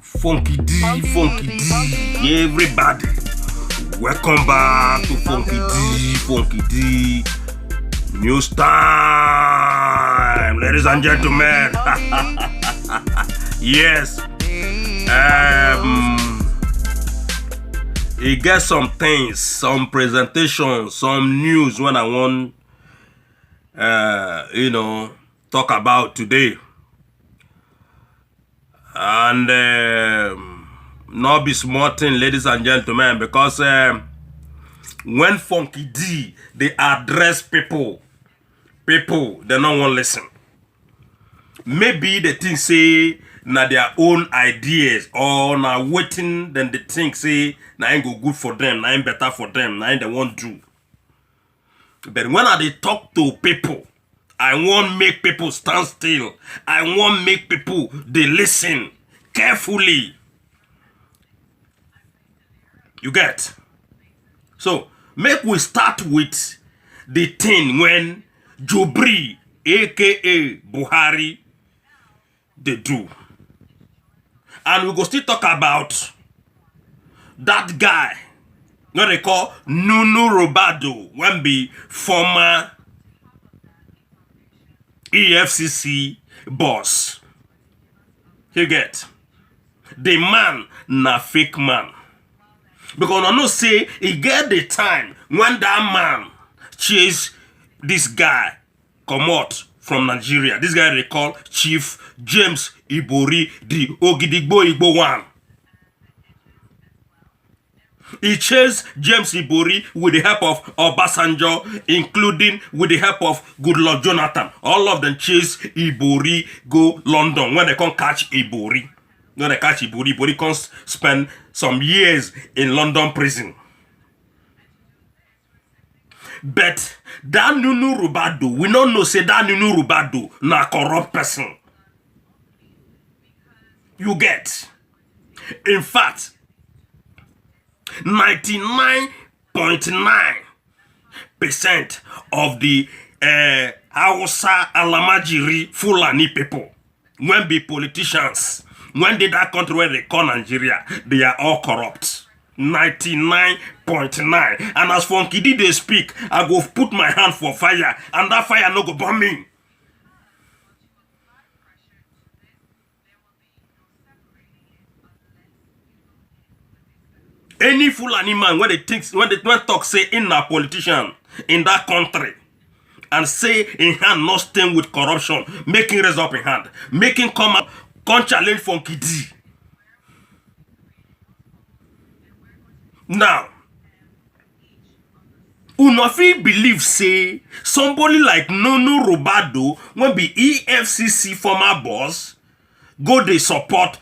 Funky D, everybody. Welcome back to Funky D. News time, ladies and gentlemen. Yes. It gets some things, some presentations, some news when I want, talk about today. And not be smarting, ladies and gentlemen, because when Funky D, they address people, they don't want to listen. Maybe they think say na their own ideas or na waiting, then they think say na ain't go good for them, na ain't better for them, na ain't they want to. But when I talk to people, I want make people stand still. I want make people they listen carefully. You get? So make we start with the thing when Jobri, aka Buhari, they do. And we go still talk about that guy, what they call Nunu Robado, when be former EFCC boss. You get? The man na fake man. Because I know say he get the time when that man chase this guy come out from Nigeria. This guy they call Chief James Ibori, the Ogidigbo Igbo one. He chased James Ibori with the help of Obasanjo, including with the help of Goodluck Jonathan. All of them chase Ibori go London. When they come catch Ibori, when they catch Ibori can spend some years in London prison. But that Nunu Rubado, we don't know say that Nunu Rubado na corrupt person. You get? In fact, 99.9% of the Hausa Alamajiri Fulani people, when be politicians, when they that country where they call Nigeria, they are all corrupt. 99.9. And as Funky D they speak, I go put my hand for fire, and that fire no go burn me. Any Fulani man when they talk say in a politician in that country and say in hand not staying with corruption, making raise up in hand, making come challenge Funky D. Now, Unofi believe say somebody like Nunu Robado when be EFCC former boss go they support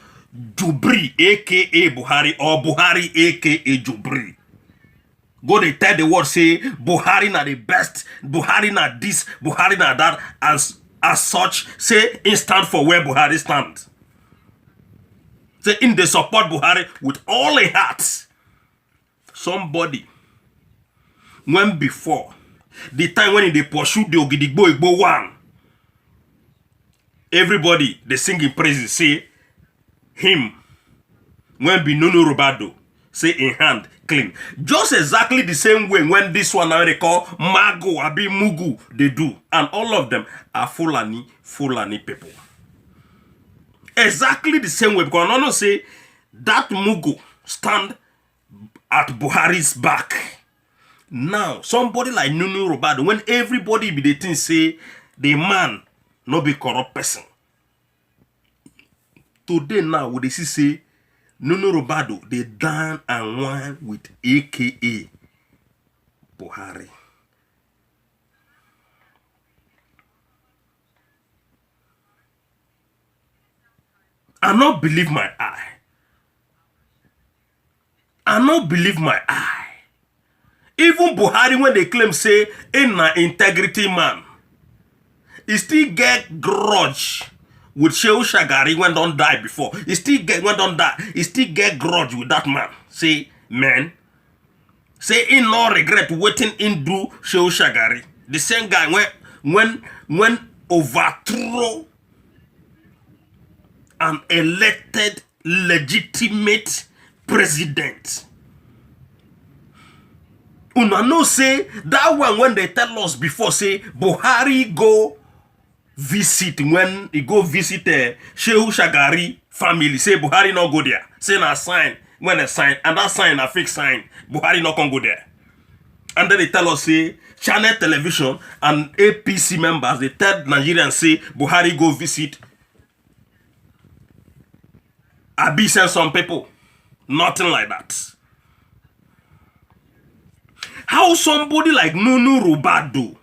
Jubri aka Buhari or Buhari aka Jubri. Go they tell the world say Buhari na the best, Buhari na this, Buhari na that, as such say in stand for where Buhari stand. Say in they support Buhari with all their hearts. Somebody when before the time when they pursue the Ogidigbo Igbo one, everybody they sing in praises say him when be Nunu Robado say in hand clean. Just exactly the same way when this one now they call Mago Abi Mugu they do. And all of them are Fulani people. Exactly the same way, because I don't say that Mugu stand at Buhari's back. Now, somebody like Nunu Robado, when everybody be the thing say the man no be corrupt person. Today now, what they see say Nunu Robado, they dine and wine with AKA Buhari. I not believe my eye. I not believe my eye. Even Buhari, when they claim say in an integrity man, he still get grudge with Shehu Shagari when don't die before. He still get when don't die. He still get grudge with that man. Say man, say in no regret waiting in do Shehu Shagari. The same guy when overthrow an elected legitimate president. Una know say that one when they tell us before say Buhari go visit when he go visit Shehu Shagari family, say Buhari not go there. Say na sign when a sign and that sign a fake sign. Buhari not can go there. And then they tell us say Channel Television and APC members they tell Nigerians say Buhari go visit Abi send some people. Nothing like that. How somebody like Nunu Rubadu,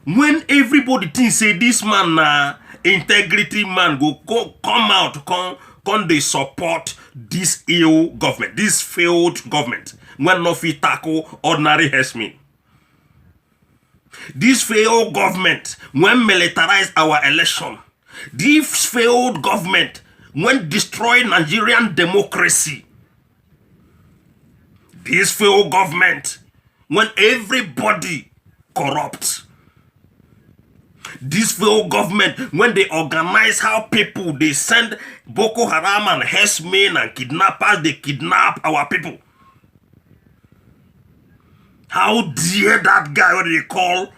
when everybody thinks say this man na integrity man go come out, come they support this ill government, this failed government, when no fit tackle ordinary herdsmen. This failed government, when militarize our election. This failed government, when destroy Nigerian democracy. This failed government, when everybody corrupt. This failed government, when they organize how people, they send Boko Haram and herdsmen and kidnappers, they kidnap our people. How dare that guy, what they call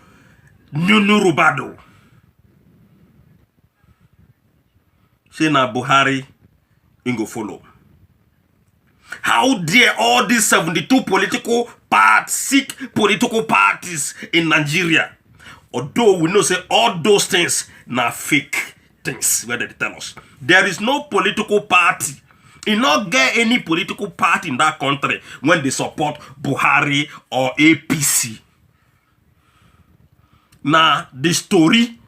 Nunu Rubadu, say na Buhari go follow. How dare all these 72 political parties in Nigeria? Although we know say all those things na fake things where they tell us. There is no political party. You not get any political party in that country when they support Buhari or APC. Now the story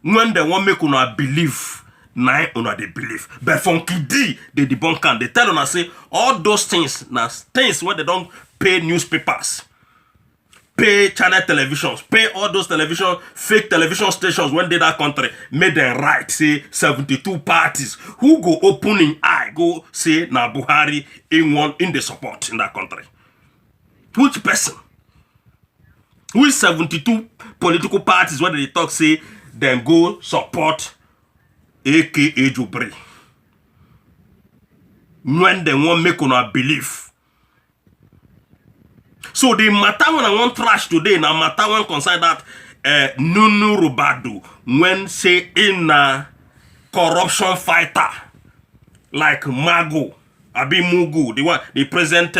when they want make una believe. Now una they believe, but from Kidi they debunk and they tell una say all those things now things where they don't pay newspapers, pay channel televisions, pay all those fake television stations when they that country made them right say 72 parties who go opening eye go say na Buhari in the support in that country. Which person? Which 72 political parties when they talk say then go support aka Jubri? When they want make una believe. So the matter when I want trash today, now matter when concern that Nunu Rubadu when say in a corruption fighter like Mago, Abi Mugu, the present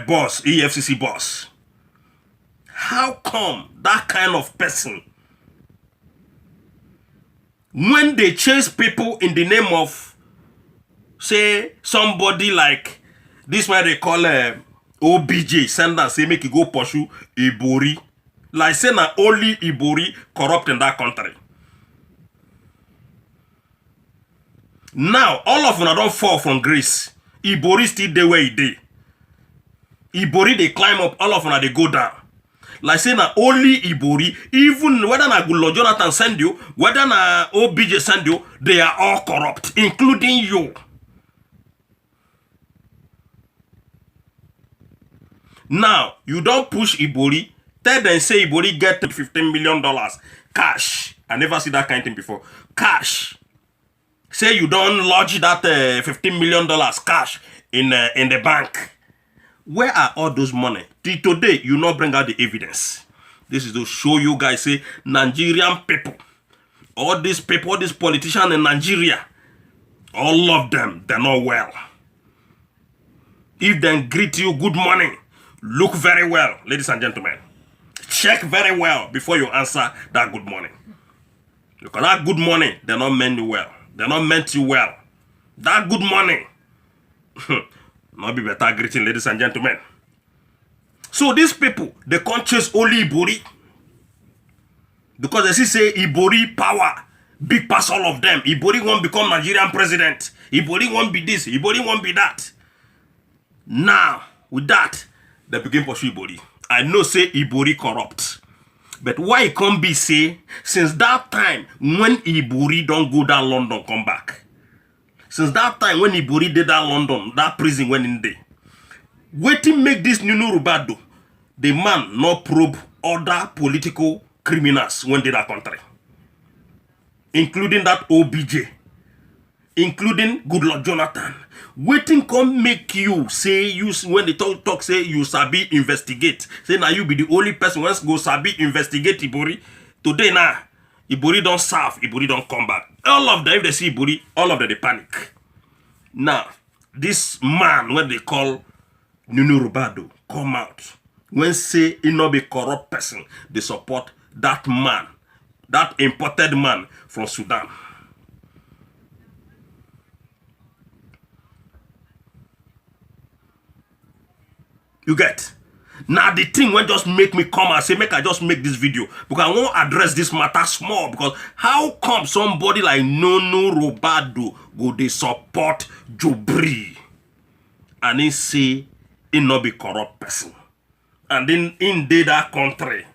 boss, EFCC boss. How come that kind of person, when they chase people in the name of, say, somebody like this one they call OBJ, send and say make you go pursue Ibori. Like say na only Ibori corrupt in that country. Now, all of them don't fall from grace. Ibori still there where he dey. Ibori they climb up, all of them they go down. Like say na only Ibori, even whether na Goodluck Jonathan send you, whether na OBJ send you, they are all corrupt, including you. Now, you don't push Ibori, tell them say Ibori get $15 million cash. I never see that kind of thing before. Cash. Say you don't lodge that $15 million cash in the bank. Where are all those money? Till today, you not bring out the evidence. This is to show you guys, say, Nigerian people, all these people, all these politicians in Nigeria, all of them, they're not well. If they greet you good morning, look very well, ladies and gentlemen. Check very well before you answer that good morning. Because that good morning, they're not meant you well. They're not meant you well. That good morning, not be better greeting, ladies and gentlemen. So these people, they can't chase only Ibori. Because they see say Ibori power, big pass all of them. Ibori won't become Nigerian president. Ibori won't be this. Ibori won't be that. Now, with that, they begin pursue Ibori. I know say Ibori corrupt. But why it can't be say, since that time, when Ibori don't go down London, come back. Since that time when Ibori did that London, that prison went in there. Waiting make this Nunu Rubadu, the man not probe other political criminals when they that country. Including that OBJ. including Goodluck Jonathan. Waiting come make you say, you when they talk say you sabi investigate. Say now you be the only person who go sabi investigate Ibori. Today now, Ibori don't serve, Ibori don't come back. All of them, if they see Ibori, all of them they panic. Now, this man, when they call Nunu Rubado, come out. When say he not be corrupt person, they support that man, that imported man from Sudan. You get? Now the thing when just make me come and say, make I just make this video. Because I want to address this matter small. Because how come somebody like Nunu Rubado go they support Jobri? And he say he not be corrupt person. And then in that country.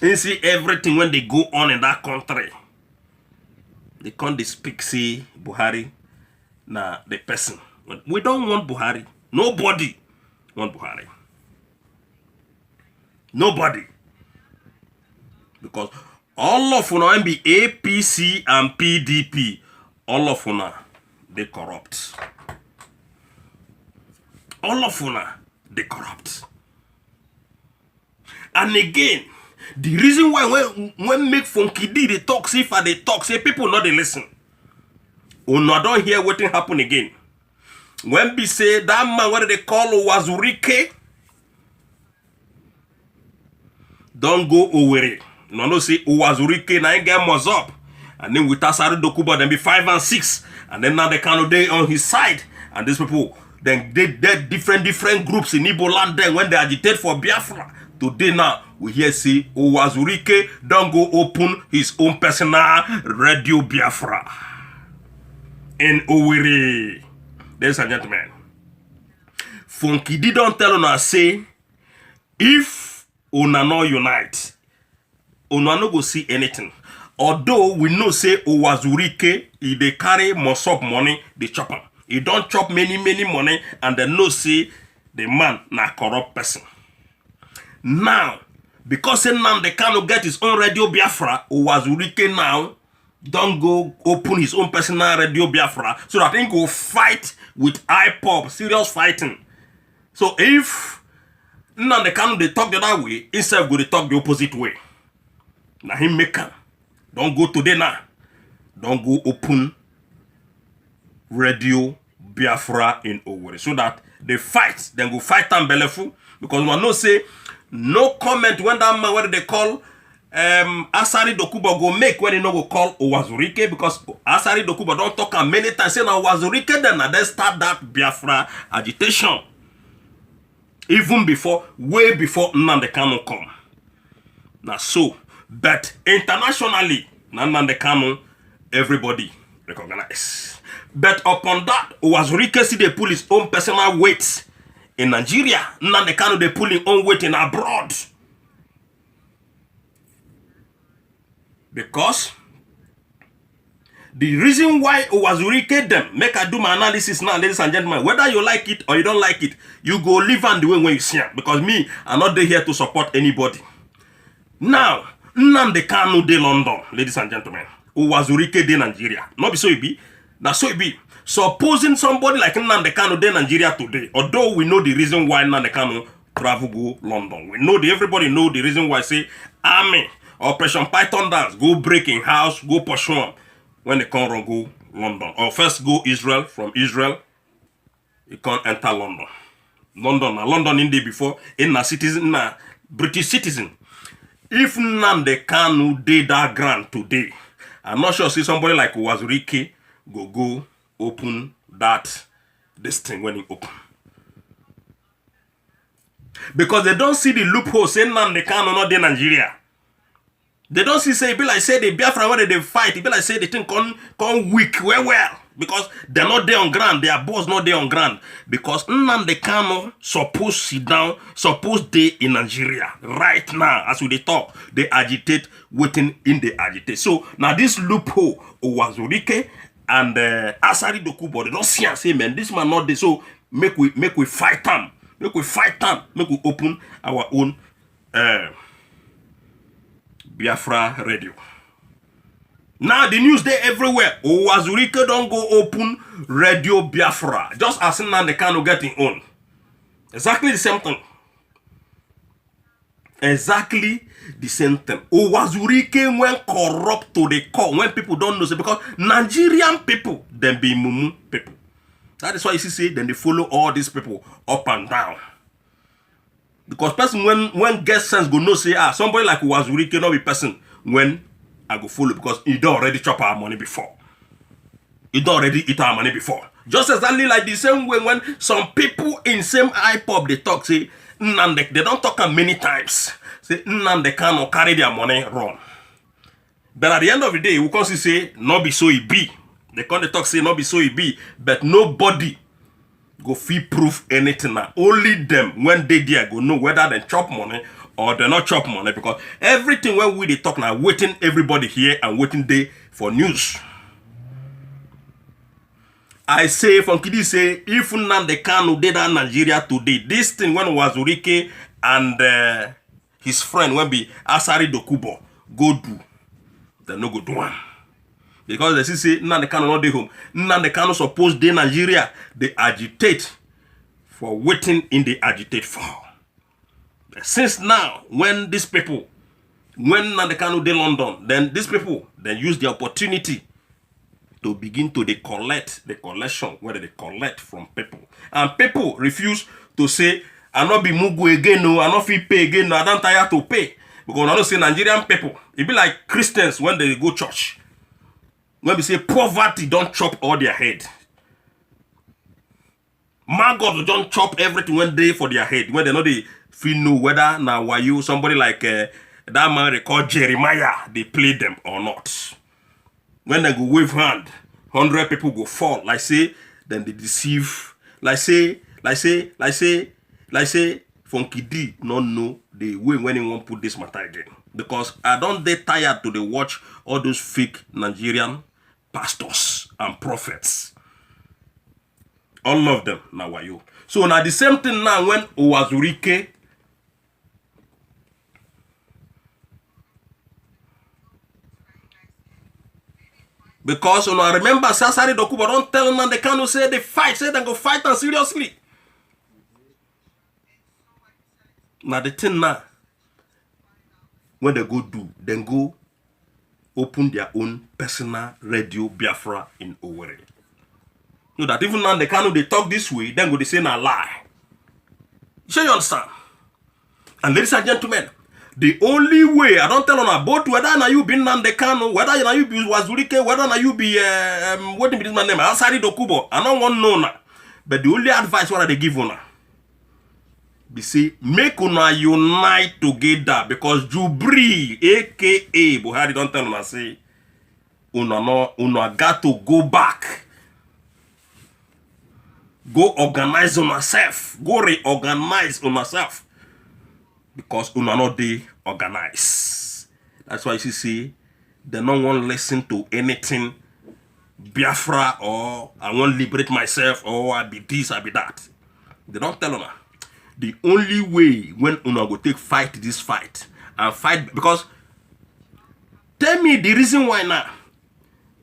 He see everything when they go on in that country. They can't they speak say Buhari na the person. We don't want Buhari. Nobody want Buhari. Nobody. Because all of una be APC and PDP, all of una they corrupt. All of una they corrupt. And again, the reason why when make Funky D they talk, say if they talk, say people not they listen. Una don't hear what happen again. When we say that man what they call Wazurike, don't go Owerri. No say Wazurike na get must up. And then with Asari Dokubo then be 5 and 6. And then now they can day on his side. And these people then they different groups in Igbo land then when they agitate for Biafra. Today now we hear say Wazurike don't go open his own personal radio Biafra in Owerri. Ladies and gentlemen, Funky D don't tell una say if una no unite, una no go see anything. Although we know say Wazurike, he dey carry most up money, they chop him. He don't chop many money, and they know say the man na corrupt person. Now, because Nnamdi Kanu get his own radio Biafra, Wazurike now don't go open his own personal radio Biafra so that he go fight with IPOB, serious fighting. So if Nnamdi Kanu they talk the other way, instead go they talk the opposite way. Now him make him. Don't go today now. Don't go open radio Biafra in Owerri. So that they fight, then go fight and belefu. Because one no say no comment when that man what they call Asari Dokubo go make when they no go call Wazurike, because Asari Dokubo don't talk many times say now Wazurike then they start that Biafra agitation. Even before, way before Nnamdi Kanu come. Now so, but internationally, Nnamdi Kanu, everybody recognize. But upon that, Wazurike see they pull his own personal weight in Nigeria. Nnamdi Kanu they pull his own weight in abroad. Because the reason why Wazurike them, make I do my analysis now, ladies and gentlemen, whether you like it or you don't like it, you go live on the way when you see it. Because me, I'm not there here to support anybody. Now, Nnamdi Kanu de London, ladies and gentlemen, Wazurike de Nigeria. Not be so it be. Now so it be. Supposing somebody like Nnamdi Kanu de Nigeria today, although we know the reason why Nnamdi Kanu travel go London. We know everybody know the reason why say army, Operation Python dance, go break in house, go pursue them. When they come run go London. Or first go Israel, from Israel, you can't enter London. London in there before, in a citizen, na British citizen. If Nnamdi Kanu did that grant today, I'm not sure see somebody like Wazurike go open this thing when he open. Because they don't see the loophole saying Nnamdi Kanu not in Nigeria. They don't see say, it be like say the Biafra when they fight, it be like say the thing come weak well. Because they're not there on ground, their boss not there on ground. Because Nnamdi Kanu supposed sit down, supposed they in Nigeria. Right now, as we they talk, they agitate, waiting in the agitate. So now this loophole, Wazurike and Asari Dokubo, they don't see and say, man, this man not there. So make we fight them. Make we fight them. Make we open our own Biafra radio. Now the news there everywhere. Wazurike don't go open Radio Biafra. Just as Nnamdi Kanu getting on. Exactly the same thing. Exactly the same thing. Wazurike went corrupt to the core when people don't know. Because Nigerian people, them be mumu people. That is why you see, then they follow all these people up and down. Because person when get sense go know say, somebody like Wazurike not be person when I go follow because he don't already chop our money before. He don't already eat our money before. Just exactly like the same way when some people in same IPOP they talk say Nnamdi, they don't talk many times. Say Nnamdi cannot carry their money run. But at the end of the day, we can say not be so it be. They can't talk say not be so it be, but nobody go feel proof anything now. Only them when they there go know whether they chop money or they not chop money because everything when we they talk now waiting everybody here and waiting there for news. I say from Kidi say if Nnamdi Kanu did that Nigeria today, this thing when Wazurike and his friend when be Asari Dokubo go do, they no go do one. Because they say Nnamdi Kanu not dey home. Nnamdi Kanu suppose dey Nigeria, they agitate for waiting in the agitate for. Since now, when these people, when Nnamdi Kanu dey London, then these people then use the opportunity to begin to collect the collection where they collect from people. And people refuse to say, I not be Mugu again, no, I not feel pay again, no, I don't tire to pay. Because I don't say Nigerian people, it be like Christians when they go church. When we say poverty don't chop all their head. My God don't chop everything when they for their head. When they know they feel know whether now why you somebody like that man they call Jeremiah, they play them or not. When they go wave hand, 100 people go fall. Like say, then they deceive. Like say, Funky D not know the way when he won't put this matter again. Because I don't get tired to the watch all those fake Nigerian pastors and prophets. All of them now why you. So now the same thing now when Wazurike because when I remember Asari Dokubo don't tell them they can't say they fight, say they go fight and seriously. Now the thing now when they go do, then go open their own personal Radio Biafra in Owerri. So that even now they can't they talk this way, then go they say na lie. So you understand? And ladies and gentlemen, the only way I don't tell on about whether na you be Nnamdi Kanu, whether na you be Wazurike, whether na you be what is my name, Asari Dokubo, I don't want to know now. But the only advice what they give una be say make una unite together because Jubri aka Buhari don't tell una say una got to go back. Go organize on yourself. Go reorganize on yourself. Because una not they organize. That's why you see they don't want to listen to anything Biafra or I want to liberate myself or I be this, I be that. They don't tell una. The only way when una go take fight this fight and fight because tell me the reason why now.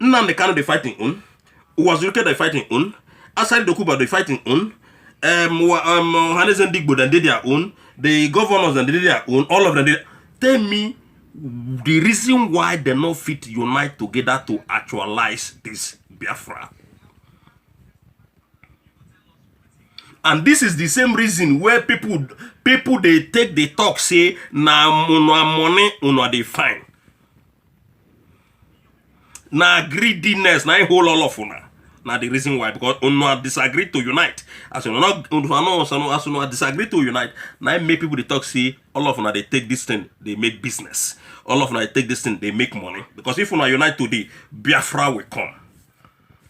Nnamdi Kanu they fighting on. Wazurike they fighting on. Asari Dokubo they fighting on. Hannes and Digbo they did their own. The governors and they did their own. All of them did. Tell me the reason why they not fit unite together to actualize this Biafra. And this is the same reason where people they take the talk say na money una they find. Na greediness na whole all of una. Now the reason why because una disagree to unite. As you know, disagree to unite. Now make people they talk say all of una they take this thing they make business. All of una they take this thing they make money. Because if una unite today, Biafra will come.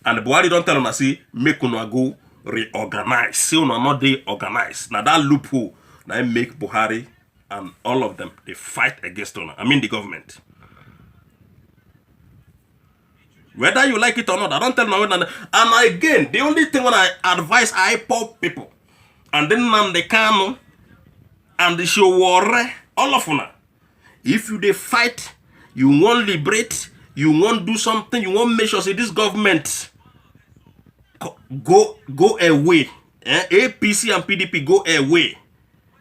And the Buhari don't tell una say make una go reorganize. Say una not they organize. Now that loophole now make Buhari and all of them they fight against una. I mean the government. Whether you like it or not, I don't tell no one. And again, the only thing when I advise IPOP people, and then Nnamdi Kanu, and the Showore, all of una, if you they fight, you want liberate, you won't do something, you won't make sure say this government go away. APC and PDP go away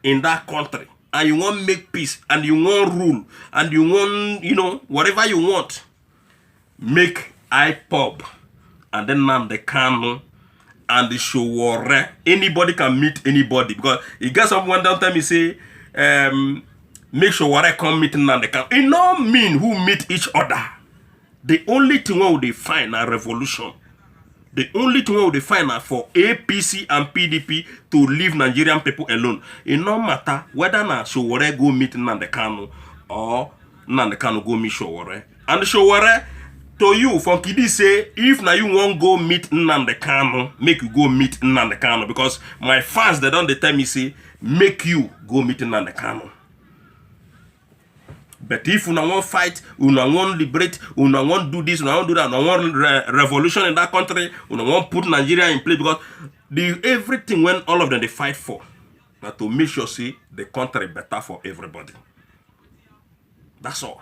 in that country. And you want make peace, and you want rule, and you want, whatever you want. Make IPOB, and then Nnamdi Kanu, and the Sowore. Anybody can meet anybody. Because you got someone down time, he say, make Sowore come meet Nnamdi Kanu. It no mean who meet each other. The only thing we they find a revolution. The only thing we they find are for APC and PDP to leave Nigerian people alone. It no matter whether na Sowore go meet Nnamdi Kanu or Nnamdi Kanu go meet Sowore. And Sowore, to you, Funky D say, if now you won't go meet Nnamdi Kanu, make you go meet Nnamdi Kanu. Because my fans, they don't tell me say, make you go meet Nnamdi Kanu. But if you want fight, you want liberate, you want do this, you want do that, you want revolution in that country, you want put Nigeria in place, because everything when all of them they fight for, now to make sure see the country better for everybody. That's all.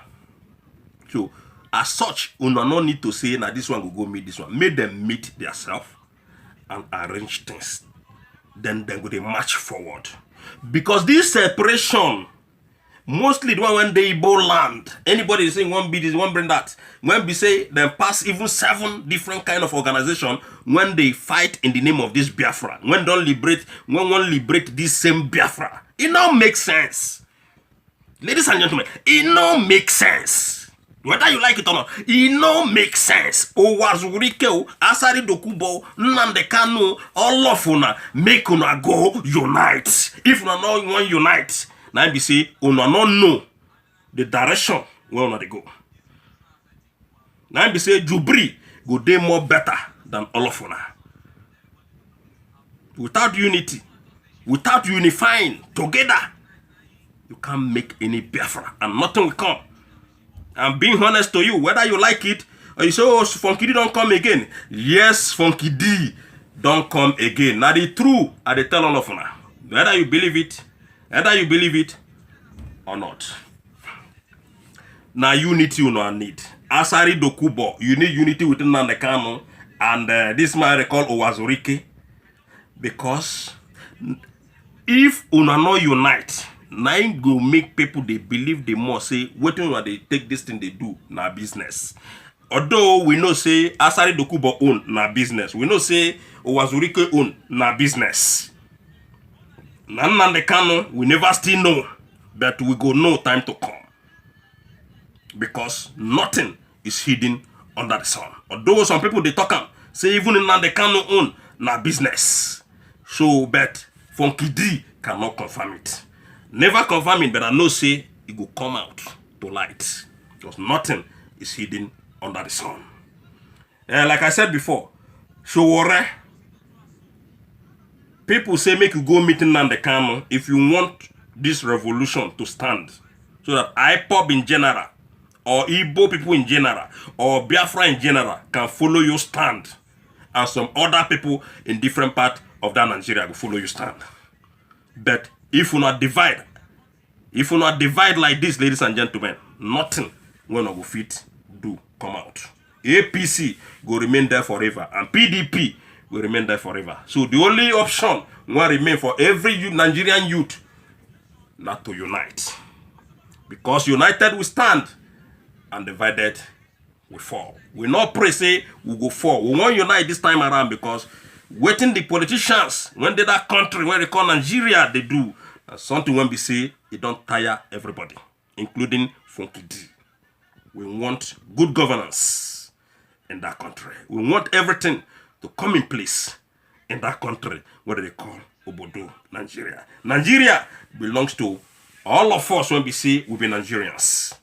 So as such, you no need to say now this one will go meet this one. Make them meet themselves and arrange things. Then go they march forward. Because this separation, mostly the one when they Igbo land, anybody is saying one be this, one bring that. When we say them pass even 7 different kind of organization when they fight in the name of this Biafra. When one liberate this same Biafra. It now makes sense. Ladies and gentlemen, it now makes sense. Whether you like it or not, it no make sense. Owazurike, Asari Dokubo, Nnamdi Kanu, all of una make una go unite. If una no want unite, now be say una no know the direction where una they go. Now be say Jubri go dey more better than all of una. Without unity, without unifying together, you can't make any Biafra, and nothing will come. I'm being honest to you, whether you like it or you say, oh, Funky D don't come again. Yes, Funky D don't come again. Now the truth, I tell all of you now. Whether you believe it or not. Now unity you know need. Asari Dokubo, you need unity within Nnamdi Kanu and this man they call Owazurike. Because if una no unite, now go make people they believe they more say waiting when they take this thing they do na business. Although we know say Asari Dokubo own na business, we know say Owazurike own na business. Nnamdi Kanu we never still know, but we go know time to come. Because nothing is hidden under the sun. Although some people they talk am say even Nnamdi Kanu own na business. So but Funky D cannot confirm it. Never confirm it, but I know say it will come out to light. Because nothing is hidden under the sun. Like I said before, Sowore, people say make you go meet Nnamdi Kanu if you want this revolution to stand. So that IPOB in general, or Igbo people in general, or Biafra in general can follow your stand. And some other people in different parts of that Nigeria will follow you stand. But if you not divide like this, ladies and gentlemen, nothing will not go fit do come out. APC will remain there forever, and PDP will remain there forever. So the only option will remain for every Nigerian youth not to unite. Because united we stand, and divided we fall. We not pray say we go fall. We won't unite this time around because waiting the politicians when they that country where they call Nigeria they do something when we say it don't tire everybody, including Funky D. We want good governance in that country. We want everything to come in place in that country where they call Obodo Nigeria. Nigeria belongs to all of us when we say we be Nigerians.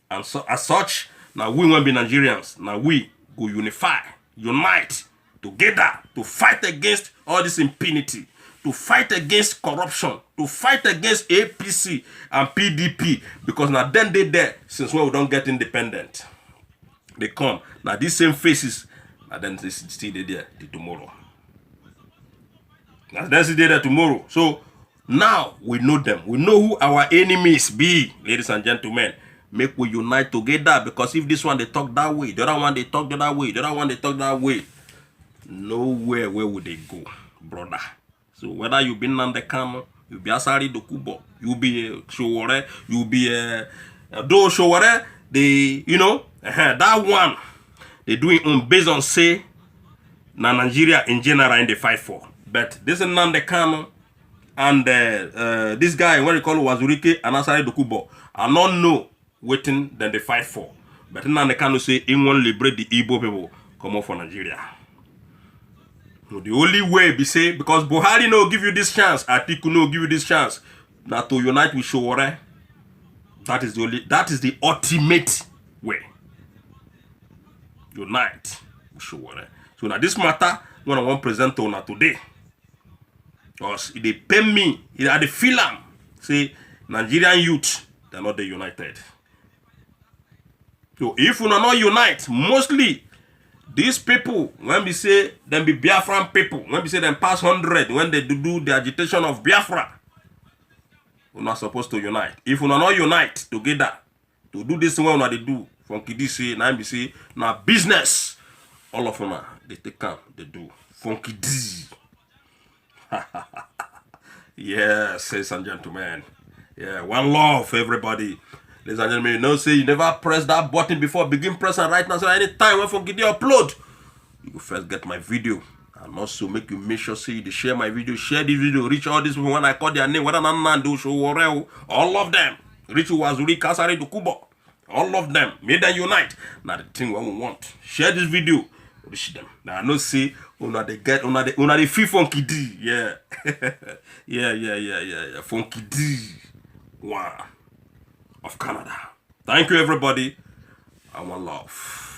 And so as such, now we want to be Nigerians. Now we go unite together to fight against all this impunity, to fight against corruption, to fight against APC and PDP. Because now then they there since when we don't get independent. They come. Now these same faces, and then they still there till tomorrow. Now then still there tomorrow. So now we know them. We know who our enemies be, ladies and gentlemen. make we unite together, because if this one they talk that way, the other one they talk the other way, the other one they talk that way, nowhere where would they go, brother? So whether you be Nnamdi Kanu, you be Asari Dokubo, you be Sowore, you be though Sowore, they, you know, that one they doing based on say na Nigeria in general in the fight for. But this is Nnamdi Kanu and this guy, what you call Wazurike and Asari Dokubo, I don't know waiting than they fight for. But Nnamdi Kanu say he won't liberate the Igbo people come out for Nigeria. So the only way be say, because Buhari no give you this chance, Atiku no give you this chance, now to unite with Sowore. That is the ultimate way. Unite with Sowore. So now this matter, when I want to present to today, because they pay me, I dey feel am. Say Nigerian youth, they're not the united. So if we not unite, mostly these people, when we say them be Biafran people, when we say them pass 100, when they do the agitation of Biafra, we're not supposed to unite. If we not unite together to do this one, they do from Kidi say, now we say, now business, all of them they take come, they do funky D. Yes, ladies and gentlemen. Yeah, one love, everybody. Ladies and gentlemen, you know, say you never press that button before begin pressing right now. So anytime when Funky D upload, you go first get my video. And also make sure say you share my video, share this video, reach all these people when I call their name, whether Nando, Sowore, all of them. Reach Wazuri, Kasari, Dokubo, all of them. May them unite. Now the thing what we want. Share this video, reach them. Now I know say una they feel Funky D. Yeah. yeah. Funky D. Wow. Of Canada. Thank you, everybody. I want love.